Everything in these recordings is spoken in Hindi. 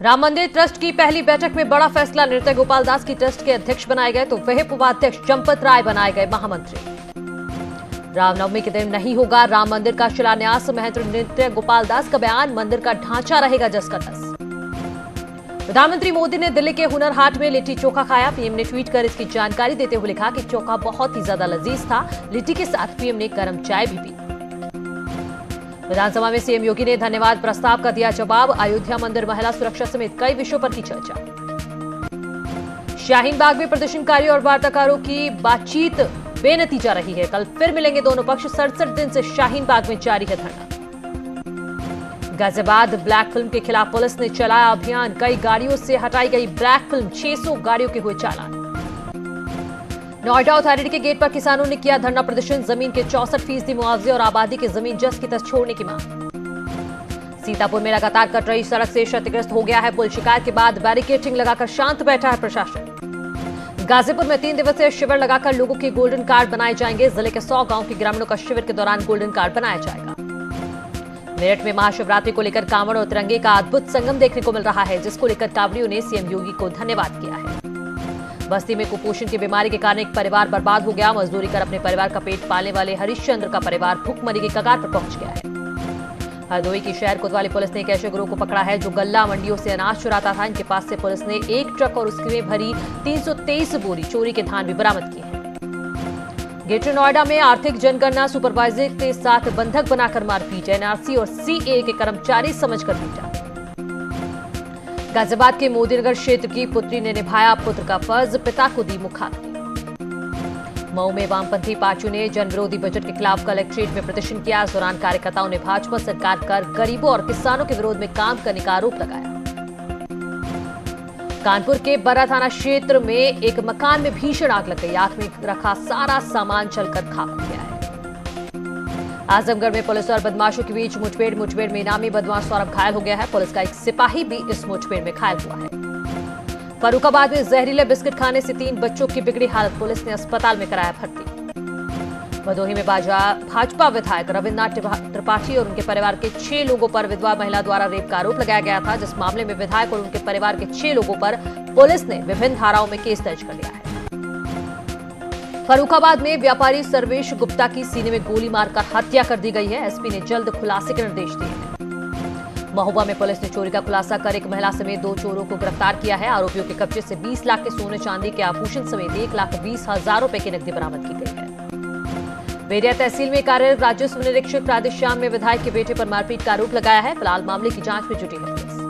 राम मंदिर ट्रस्ट की पहली बैठक में बड़ा फैसला। नृत्य गोपाल दास की ट्रस्ट के अध्यक्ष बनाए गए तो विहिप उपाध्यक्ष चंपत राय बनाए गए महामंत्री। रामनवमी के दिन नहीं होगा राम मंदिर का शिलान्यास। महंत नृत्य गोपाल दास का बयान, मंदिर का ढांचा रहेगा जस का तस। प्रधानमंत्री मोदी ने दिल्ली के हुनर हाट में लिट्टी चोखा खाया। पीएम ने ट्वीट कर इसकी जानकारी देते हुए लिखा कि चोखा बहुत ही ज्यादा लजीज था। लिट्टी के साथ पीएम ने गर्म चाय भी पी। विधानसभा में सीएम योगी ने धन्यवाद प्रस्ताव का दिया जवाब। अयोध्या मंदिर, महिला सुरक्षा समेत कई विषयों पर की चर्चा। शाहीन बाग में प्रदर्शनकारियों और वार्ताकारों की बातचीत बेनतीजा रही है। कल फिर मिलेंगे दोनों पक्ष। 67 दिन से शाहीन बाग में जारी है धरना। गाजियाबाद ब्लैक फिल्म के खिलाफ पुलिस ने चलाया अभियान। कई गाड़ियों से हटाई गई ब्लैक फिल्म। 600 गाड़ियों के हुए चालान। नोएडा अथॉरिटी के गेट पर किसानों ने किया धरना प्रदर्शन। जमीन के 64% मुआवजे और आबादी की जमीन जस की तस छोड़ने की मांग। सीतापुर में लगातार कट रही सड़क से क्षतिग्रस्त हो गया है पुल। शिकायत के बाद बैरिकेडिंग लगाकर शांत बैठा है प्रशासन। गाजीपुर में 3 दिवसीय शिविर लगाकर लोगों के गोल्डन कार्ड बनाए जाएंगे। जिले के 100 गांव के ग्रामीणों का शिविर के दौरान गोल्डन कार्ड बनाया जाएगा। मेरठ में महाशिवरात्रि को लेकर कांवड़ और तिरंगे का अद्भुत संगम देखने को मिल रहा है, जिसको लेकर कांवड़ियों ने सीएम योगी को धन्यवाद किया है। बस्ती में कुपोषण की बीमारी के कारण एक परिवार बर्बाद हो गया। मजदूरी कर अपने परिवार का पेट पालने वाले हरिश्चंद्र का परिवार भूखमरी के कगार पर पहुंच गया है। हरदोई की शहर कोतवाली पुलिस ने एक ऐसे गिरोह को पकड़ा है जो गल्ला मंडियों से अनाज चुराता था। इनके पास से पुलिस ने एक ट्रक और उसमें भरी 323 बोरी चोरी के धान भी बरामद किए हैं। ग्रेटर नोएडा में आर्थिक जनगणना सुपरवाइजर के साथ बंधक बनाकर मारपीट। एनआरसी और सीए के कर्मचारी समझकर पीटा। गाजियाबाद के मोदीनगर क्षेत्र की पुत्री ने निभाया पुत्र का फर्ज, पिता को दी मुखाग्नि। मऊ में वामपंथी पार्टियों ने जन विरोधी बजट के खिलाफ कलेक्ट्रेट में प्रदर्शन किया। इस दौरान कार्यकर्ताओं ने भाजपा सरकार कर गरीबों और किसानों के विरोध में काम करने का आरोप लगाया। कानपुर के बरा थाना क्षेत्र में एक मकान में भीषण आग लग गई। आग में रखा सारा सामान जलकर खाक हो गया है। आजमगढ़ में पुलिस और बदमाशों के बीच मुठभेड़ में इनामी बदमाश सौरभ घायल हो गया है। पुलिस का एक सिपाही भी इस मुठभेड़ में घायल हुआ है। फर्रुखाबाद में जहरीले बिस्किट खाने से 3 बच्चों की बिगड़ी हालत। पुलिस ने अस्पताल में कराया भर्ती। भदोही में भाजपा विधायक रविन्द्रनाथ त्रिपाठी और उनके परिवार के 6 लोगों पर विधवा महिला द्वारा रेप का आरोप लगाया गया था, जिस मामले में विधायक और उनके परिवार के 6 लोगों पर पुलिस ने विभिन्न धाराओं में केस दर्ज कर लिया है। फर्रुखाबाद में व्यापारी सर्वेश गुप्ता की सीने में गोली मारकर हत्या कर दी गई है। एसपी ने जल्द खुलासे के निर्देश दिए हैं। महोबा में पुलिस ने चोरी का खुलासा कर एक महिला समेत 2 चोरों को गिरफ्तार किया है। आरोपियों के कब्जे से 20 लाख के सोने चांदी के आभूषण समेत 1,20,000 रुपए की नकदी बरामद की गई है। बेरिया तहसील में कार्यरत राजस्व निरीक्षक राधेश्याम ने विधायक के बेटे पर मारपीट का आरोप लगाया है। फिलहाल मामले की जांच में जुटी है पुलिस।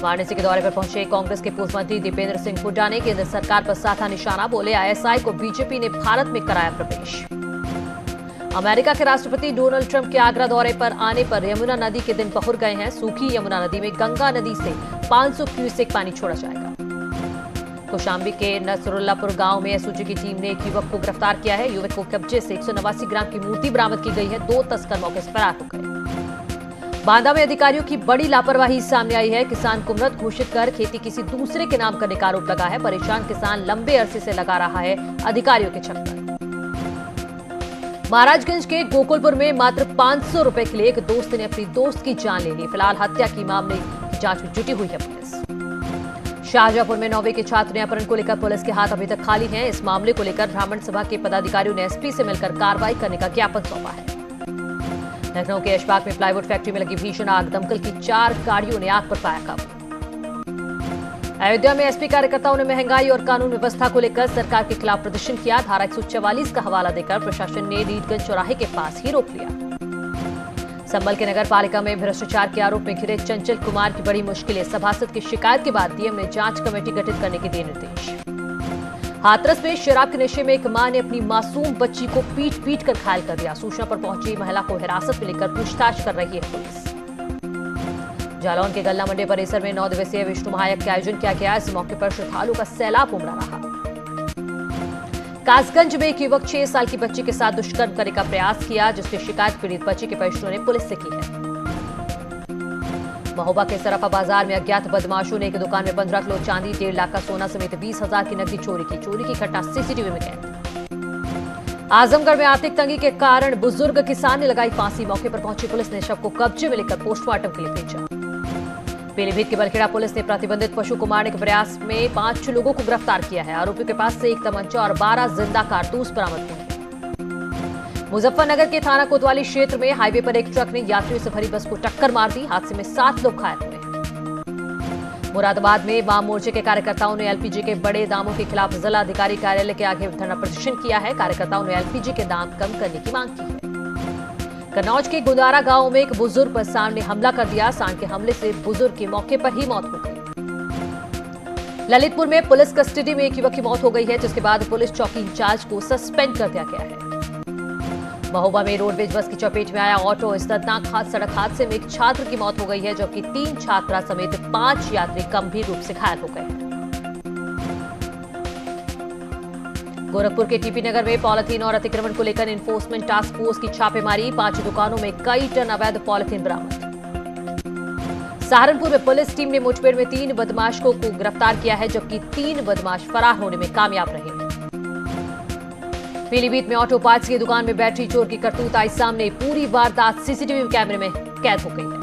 वाराणसी के दौरे पर पहुंचे कांग्रेस के पूर्व मंत्री दीपेंद्र सिंह हुड्डा ने केंद्र सरकार पर साधा निशाना। बोले आईएसआई को बीजेपी ने भारत में कराया प्रवेश। अमेरिका के राष्ट्रपति डोनाल्ड ट्रंप के आगरा दौरे पर आने पर यमुना नदी के दिन पहुंच गए हैं। सूखी यमुना नदी में गंगा नदी से 500 क्यूसेक पानी छोड़ा जाएगा। कौशाम्बी के नसरुल्लापुर गांव में एसओजी की टीम ने एक युवक को गिरफ्तार किया है। युवक को कब्जे से 189 ग्राम की मूर्ति बरामद की गई है। 2 तस्कर मौके से फरार हो गए। बांदा में अधिकारियों की बड़ी लापरवाही सामने आई है। किसान को मृत घोषित कर खेती किसी दूसरे के नाम करने का आरोप लगा है। परेशान किसान लंबे अरसे से लगा रहा है अधिकारियों के चक्कर। महाराजगंज के गोकुलपुर में मात्र 500 रुपए के लिए एक दोस्त ने अपनी दोस्त की जान ले ली। फिलहाल हत्या की मामले की जांच में जुटी हुई है पुलिस। शाहजहांपुर में 9वीं के छात्र ने अपहरण को लेकर पुलिस के हाथ अभी तक खाली हैं। इस मामले को लेकर ब्राह्मण सभा के पदाधिकारियों ने एसपी से मिलकर कार्रवाई करने का ज्ञापन सौंपा है। लखनऊ के ऐशबाग में प्लाईवुड फैक्ट्री में लगी भीषण आग। दमकल की 4 गाड़ियों ने आग पर पाया काबू। अयोध्या में एसपी कार्यकर्ताओं ने महंगाई और कानून व्यवस्था को लेकर सरकार के खिलाफ प्रदर्शन किया। धारा 144 का हवाला देकर प्रशासन ने रीडगंज चौराहे के पास ही रोक लिया। संभल के नगर पालिका में भ्रष्टाचार के आरोप में घिरे चंचल कुमार की बड़ी मुश्किलें। सभासद की शिकायत के बाद डीएम ने जांच कमेटी गठित करने के दिए निर्देश। हाथरस में शराब के नशे में एक मां ने अपनी मासूम बच्ची को पीट कर घायल कर दिया। सूचना पर पहुंची महिला को हिरासत में लेकर पूछताछ कर रही है पुलिस। जालौन के गल्ला मंडी परिसर में 9 दिवसीय विष्णु महायज्ञ का आयोजन किया गया। इस मौके पर श्रद्धालुओं का सैलाब उमड़ा रहा। कासगंज में एक युवक 6 साल की बच्ची के साथ दुष्कर्म करने का प्रयास किया, जिसकी शिकायत पीड़ित बच्ची के परिजनों ने पुलिस से की है। महोबा के सराफा बाजार में अज्ञात बदमाशों ने एक दुकान में 15 किलो चांदी, 1.5 लाख का सोना समेत 20,000 की नकदी चोरी की घटना सीसीटीवी में कैद। आजमगढ़ में आर्थिक तंगी के कारण बुजुर्ग किसान ने लगाई फांसी। मौके पर पहुंची पुलिस ने शव को कब्जे में लेकर पोस्टमार्टम के लिए भेजा। पीलीभीत की बलखेड़ा पुलिस ने प्रतिबंधित पशु को मारने के प्रयास में 5 लोगों को गिरफ्तार किया है। आरोपियों के पास से 1 तमंचा और 12 जिंदा कारतूस बरामद हुए हैं। मुजफ्फरनगर के थाना कोतवाली क्षेत्र में हाईवे पर एक ट्रक ने यात्रियों से भरी बस को टक्कर मार दी। हादसे में 7 लोग घायल हुए हैं। मुरादाबाद में वाम मोर्चे के कार्यकर्ताओं ने एलपीजी के बड़े दामों के खिलाफ जिला अधिकारी कार्यालय के आगे धरना प्रदर्शन किया है। कार्यकर्ताओं ने एलपीजी के दाम कम करने की मांग की है। कन्नौज के गुंदारा गांव में एक बुजुर्ग पर सांड ने हमला कर दिया। सांड के हमले से बुजुर्ग की मौके पर ही मौत हो गई। ललितपुर में पुलिस कस्टडी में एक युवक की मौत हो गई है, जिसके बाद पुलिस चौकी इंचार्ज को सस्पेंड कर दिया गया है। महोबा में रोडवेज बस की चपेट में आया ऑटो। इस दर्दनाक सड़क हादसे में एक छात्र की मौत हो गई है, जबकि 3 छात्रा समेत 5 यात्री गंभीर रूप से घायल हो गए हैं। गोरखपुर के टीपी नगर में पॉलिथीन और अतिक्रमण को लेकर एनफोर्समेंट टास्क फोर्स की छापेमारी। 5 दुकानों में कई टन अवैध पॉलिथीन बरामद। सहारनपुर में पुलिस टीम ने मुठभेड़ में 3 बदमाशों को गिरफ्तार किया है, जबकि 3 बदमाश फरार होने में कामयाब रहे हैं। पीलीभीत में ऑटो पार्ट्स की दुकान में बैटरी चोर की करतूत आई सामने। पूरी वारदात सीसीटीवी कैमरे में कैद हो गई है।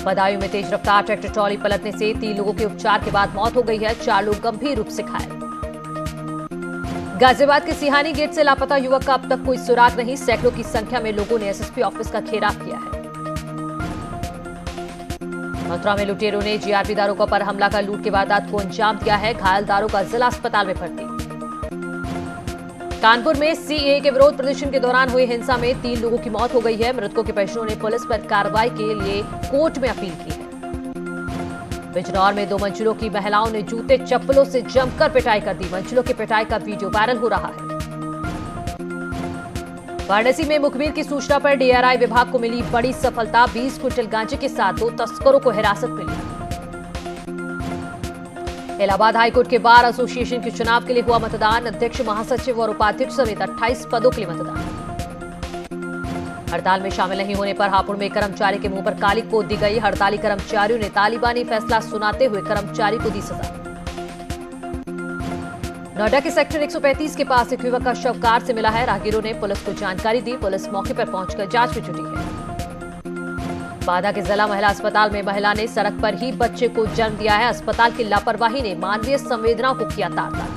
बदायूं में तेज रफ्तार ट्रैक्टर ट्रॉली पलटने से 3 लोगों की उपचार के बाद मौत हो गई है। 4 लोग गंभीर रूप से घायल। गाजियाबाद के सिहानी गेट से लापता युवक का अब तक कोई सुराग नहीं। सैकड़ों की संख्या में लोगों ने एसएसपी ऑफिस का घेराव किया है। मथुरा में लुटेरों ने जीआरपी दारोगा पर हमला कर लूट की वारदात को अंजाम दिया है। घायल दारोगा जिला अस्पताल में भर्ती। कानपुर में सीएए के विरोध प्रदर्शन के दौरान हुई हिंसा में 3 लोगों की मौत हो गई है। मृतकों के परिजनों ने पुलिस पर कार्रवाई के लिए कोर्ट में अपील की है। बिजनौर में 2 मंजिलों की महिलाओं ने जूते चप्पलों से जमकर पिटाई कर दी। मंजिलों की पिटाई का वीडियो वायरल हो रहा है। वाराणसी में मुखबिर की सूचना पर डीआरआई विभाग को मिली बड़ी सफलता। 20 क्विंटल गांजे के साथ 2 तस्करों को हिरासत मिली। इलाहाबाद हाईकोर्ट के बार एसोसिएशन के चुनाव के लिए हुआ मतदान। अध्यक्ष, महासचिव और उपाध्यक्ष समेत 28 पदों के लिए मतदान। हड़ताल में शामिल नहीं होने पर हापुड़ में कर्मचारी के मुंह पर काली पोत दी गई। हड़ताली कर्मचारियों ने तालिबानी फैसला सुनाते हुए कर्मचारी को दी सजा। नोएडा के सेक्टर 135 के पास एक युवक का शव कार से मिला है। राहगीरों ने पुलिस को जानकारी दी। पुलिस मौके पर पहुंचकर जांच में जुटी है। बांदा के जिला महिला अस्पताल में महिला ने सड़क पर ही बच्चे को जन्म दिया है। अस्पताल की लापरवाही ने मानवीय संवेदनाओं को किया तार-तार।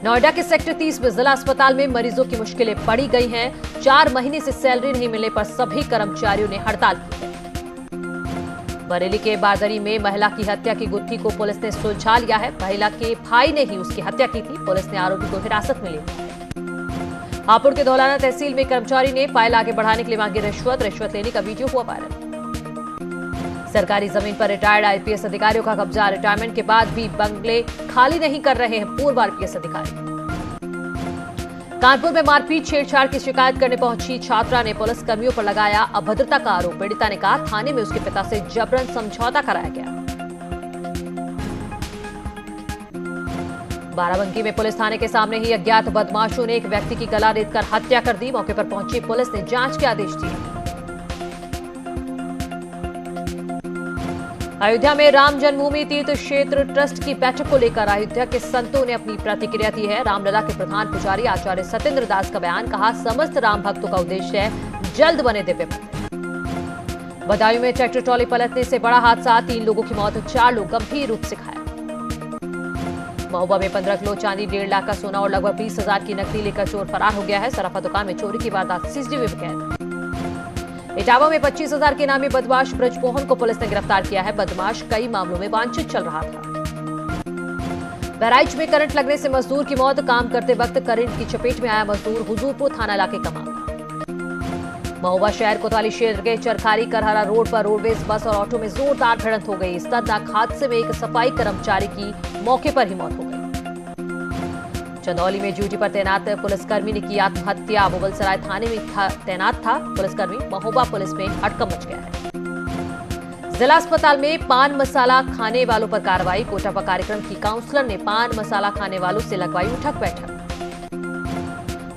नोएडा के सेक्टर 30 में जिला अस्पताल में मरीजों की मुश्किलें बढ़ी गई हैं। 4 महीने से सैलरी नहीं मिलने पर सभी कर्मचारियों ने हड़ताल की है। बरेली के बारदरी में महिला की हत्या की गुत्थी को पुलिस ने सुलझा लिया है। महिला के भाई ने ही उसकी हत्या की थी। पुलिस ने आरोपी को हिरासत में लिया। हापुड़ के धौलाना तहसील में कर्मचारी ने फाइल आगे बढ़ाने के लिए मांगी रिश्वत लेने का वीडियो हुआ वायरल। सरकारी जमीन पर रिटायर्ड आईपीएस अधिकारियों का कब्जा। रिटायरमेंट के बाद भी बंगले खाली नहीं कर रहे हैं पूर्व आईपीएस अधिकारी। कानपुर में मारपीट छेड़छाड़ की शिकायत करने पहुंची छात्रा ने पुलिस कर्मियों पर लगाया अभद्रता का आरोप। पीड़िता ने कहा थाने में उसके पिता से जबरन समझौता कराया गया। बाराबंकी में पुलिस थाने के सामने ही अज्ञात बदमाशों ने एक व्यक्ति की गला रेतकर हत्या कर दी। मौके पर पहुंची पुलिस ने जांच के आदेश दिए। अयोध्या में राम जन्मभूमि तीर्थ क्षेत्र ट्रस्ट की बैठक को लेकर अयोध्या के संतों ने अपनी प्रतिक्रिया दी है। रामलला के प्रधान पुजारी आचार्य सत्येंद्र दास का बयान। कहा, समस्त राम भक्तों का उद्देश्य है जल्द बने दिव्य मंदिर। बदायूं में ट्रैक्टर ट्रॉली पलटने से बड़ा हादसा। 3 लोगों की मौत, 4 लोग गंभीर रूप से घायल। महोबा में 15 किलो चांदी, 1.5 लाख का सोना और लगभग 20,000 की नकदी लेकर चोर फरार हो गया है। सराफा दुकान में चोरी की वारदात सीसीटीवी में कैद। इटावा में 25,000 के नामी बदमाश ब्रजमोहन को पुलिस ने गिरफ्तार किया है। बदमाश कई मामलों में वांछित चल रहा था। बहराइच में करंट लगने से मजदूर की मौत। काम करते वक्त करंट की चपेट में आया मजदूर। हुजूरपुर थाना इलाके का मामला। महोबा शहर कोतवाली क्षेत्र के चरखारी करहरा रोड पर रोडवेज बस और ऑटो में जोरदार भिड़ंत हो गई। इस दर्दनाक हादसे में एक सफाई कर्मचारी की मौके पर ही मौत हो गई। चंदौली में ड्यूटी पर तैनात पुलिसकर्मी ने की आत्महत्या। मुगलसराय थाने में तैनात था पुलिसकर्मी। महोबा पुलिस में हड़कंप मच गया है। जिला अस्पताल में पान मसाला खाने वालों पर कार्रवाई। कोटापा कार्यक्रम की काउंसलर ने पान मसाला खाने वालों से लगवाई उठक बैठक।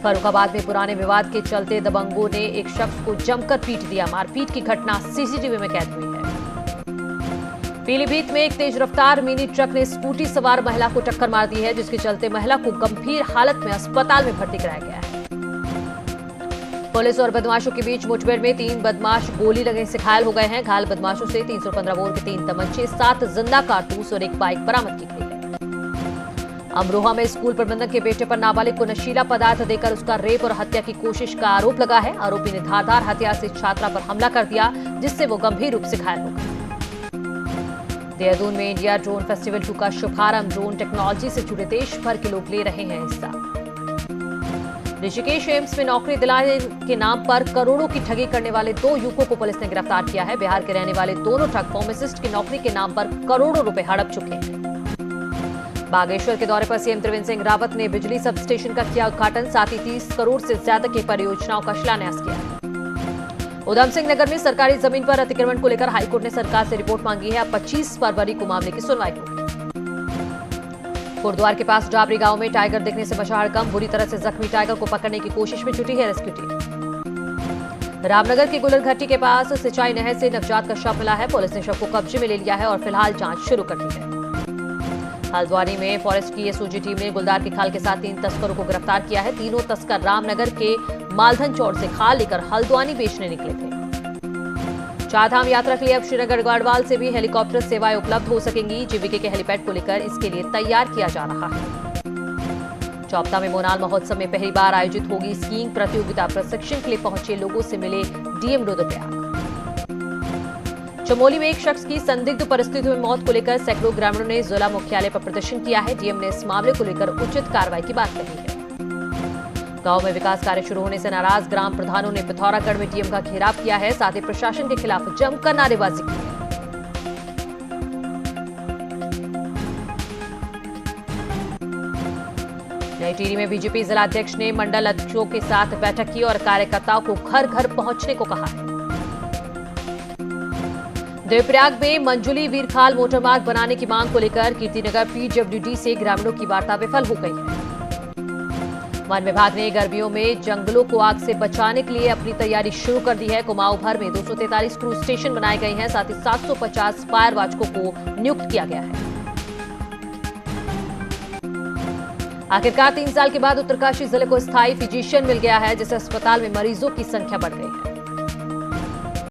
फर्रुखाबाद में पुराने विवाद के चलते दबंगों ने एक शख्स को जमकर पीट दिया। मारपीट की घटना सीसीटीवी में कैद हुई है। पीलीभीत में एक तेज रफ्तार मिनी ट्रक ने स्कूटी सवार महिला को टक्कर मार दी है, जिसके चलते महिला को गंभीर हालत में अस्पताल में भर्ती कराया गया है। पुलिस और बदमाशों के बीच मुठभेड़ में 3 बदमाश गोली लगने से घायल हो गए हैं। घायल बदमाशों से 315 बोर के 3 तमंचे, 7 जिंदा कारतूस और 1 बाइक बरामद की गई है। अमरोहा में स्कूल प्रबंधक के बेटे पर नाबालिग को नशीला पदार्थ देकर उसका रेप और हत्या की कोशिश का आरोप लगा है। आरोपी ने धारदार हथियार से छात्रा पर हमला कर दिया, जिससे वो गंभीर रूप से घायल हो गई। देहरादून में इंडिया ड्रोन फेस्टिवल 2 का शुभारंभ। ड्रोन टेक्नोलॉजी से जुड़े देश भर के लोग ले रहे हैं हिस्सा। ऋषिकेश एम्स में नौकरी दिलाने के नाम पर करोड़ों की ठगी करने वाले 2 युवकों को पुलिस ने गिरफ्तार किया है। बिहार के रहने वाले दोनों ठग फार्मासिस्ट की नौकरी के नाम पर करोड़ों रुपए हड़प चुके हैं। बागेश्वर के दौरे पर सीएम त्रिवेंद्र सिंह रावत ने बिजली सब स्टेशन का किया उद्घाटन, साथ ही 30 करोड़ से ज्यादा की परियोजनाओं का शिलान्यास किया है। उधम सिंह नगर में सरकारी जमीन पर अतिक्रमण को लेकर हाईकोर्ट ने सरकार से रिपोर्ट मांगी है। अब 25 फरवरी को मामले की सुनवाई होगी। कोटद्वार के पास डाबरी गांव में टाइगर दिखने से मचा हड़कंप। बुरी तरह से जख्मी टाइगर को पकड़ने की कोशिश में जुटी है रेस्क्यू टीम। रामनगर के गुलर घाटी के पास सिंचाई नहर से नवजात का शव मिला है। पुलिस ने शव को कब्जे में ले लिया है और फिलहाल जांच शुरू कर दी है। हल्द्वानी में फॉरेस्ट की एसओजी टीम ने गुलदार की खाल के साथ 3 तस्करों को गिरफ्तार किया है। तीनों तस्कर रामनगर के मालधन चौड़ से खाल लेकर हल्द्वानी बेचने निकले थे। चारधाम यात्रा के लिए अब श्रीनगर गढ़वाल से भी हेलीकॉप्टर सेवाएं उपलब्ध हो सकेंगी। जीवीके के हेलीपैड को लेकर इसके लिए तैयार किया जा रहा है। चौपता में मोनाल महोत्सव में पहली बार आयोजित होगी स्कीइंग प्रतियोगिता। प्रशिक्षण के लिए पहुंचे लोगों से मिले डीएम रुद्रप्रयाग। चमोली में एक शख्स की संदिग्ध परिस्थितियों में मौत को लेकर सैकड़ों ग्रामीणों ने जिला मुख्यालय पर प्रदर्शन किया है। डीएम ने इस मामले को लेकर उचित कार्रवाई की बात कही है। गांव में विकास कार्य शुरू होने से नाराज ग्राम प्रधानों ने पिथौरागढ़ में डीएम का घेराव किया है। साथ ही प्रशासन के खिलाफ जमकर नारेबाजी की है। नई टिहरी में बीजेपी जिलाध्यक्ष ने मंडल अध्यक्षों के साथ बैठक की और कार्यकर्ताओं को घर घर पहुंचने को कहा है। देवप्रयाग में मंजुली वीरखाल मोटरमार्ग बनाने की मांग को लेकर कीर्तिनगर पीडब्ल्यूडी से ग्रामीणों की वार्ता विफल हो गई है। वन विभाग ने गर्मियों में जंगलों को आग से बचाने के लिए अपनी तैयारी शुरू कर दी है। कुमाऊं भर में 243 क्रूज स्टेशन बनाए गए हैं। साथ ही 750 फायर वाचकों को नियुक्त किया गया है। आखिरकार 3 साल के बाद उत्तरकाशी जिले को स्थायी फिजिशियन मिल गया है, जिससे अस्पताल में मरीजों की संख्या बढ़ गई है।